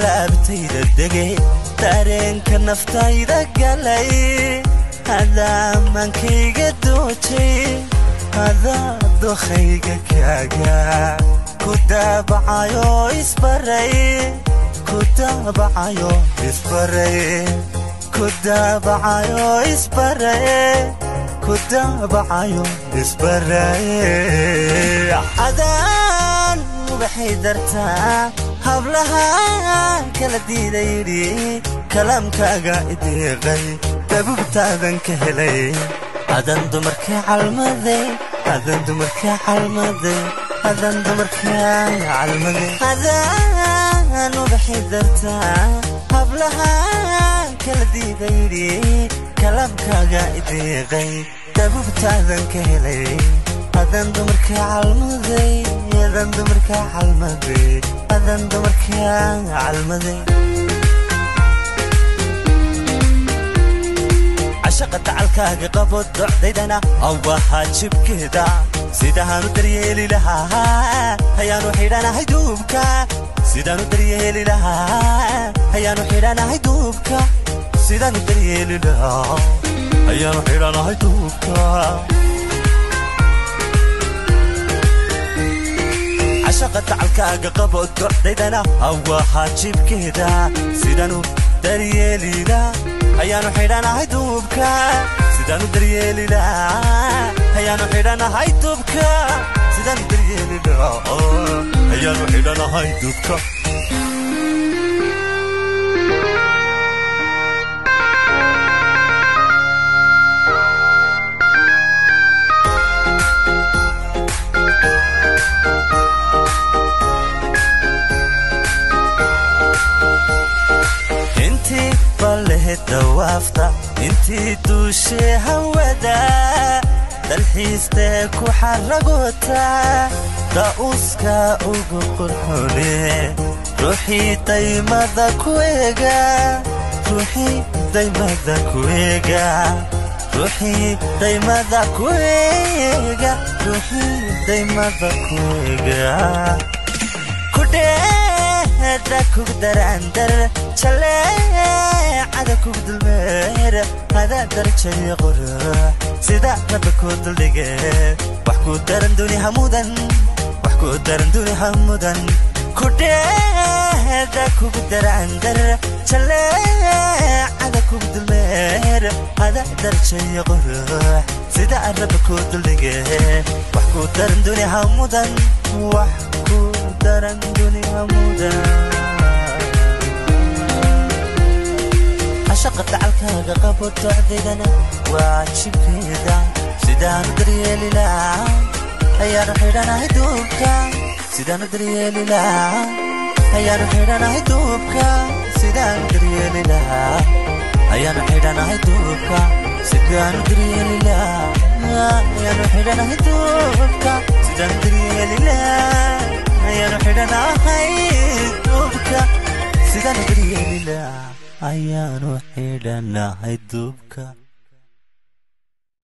laabtayda degay dareenka naftayda galay hada mankayga dootay hada dokhayga kaaga ku daabacayo isbaray ku daabacayo isbaray ku daabacayo isbaray ku daabacayo isbaray adaan waxay dartaa hablaha kala diidayri kalaamkaaga ideeqay dabubtaadan ka helay adan dumarka calmaday adan dumarka calmaday adan dumarka calmaday adaan waxay dartaa hablaha kala diidayri kalaamkaaga ideeqay dabubtaadan ka helay adan dumarka calmaday adan dumarka calmaday adan dumarka calmaday عشقة تعالكاga qabo docdaydana awaha jibkeeda sidaanu daryeeli lahaa hayaanu xidhanahay duubka sidaanu daryeeli lahaa hayaanu xidhanahay duubka sidaanu daryeeli lahaa hayaanu xidhanahay duubka عشقة تعالكاga qabo docdaydana awaha jibkeeda sidaanu daryeeli lahaa hayaanu xidhanahay duubka sidaanu daryeeli lahaa hayaanu xidhanahay duubka sidaanu daryeeli lahaa hayaanu xidhanahay duubka دوافتا انتي دوشي هودا دالحيستك وحرقوتا داوسكا اوغو قرحوني روحي دايما ذاكويغا روحي دايما ذاكويغا روحي دايما ذاكويغا روحي دايما ذاكويغا كودي داكوك دراندر شلي عدكوك دلمير هذا درجة غرح سيدا ربكو دلدقى وحكو درندوني همودا وحكو درندوني همودا كودي داكوك دراندر شلي عدكوك دلمير هذا درجة غرح سيدا ربكو دلدقى وحكو درندوني همودا وحكو درندوني همودا عشقة تعالكاga qabo docdaydana waa jibkeeda sidaanu daryeeli lahaa hayaanu xidhanahay duubka sidaanu daryeeli lahaa hayaanu xidhanahay duubka sidaanu daryeeli lahaa hayaanu xidhanahay duubka sidaanu daryeeli lahaa hayaanu xidhanahay duubka sidaanu daryeeli lahaa hayaanu xidhanahay duubka sidaanu daryeeli lahaa ayaanu xidhanahay duubka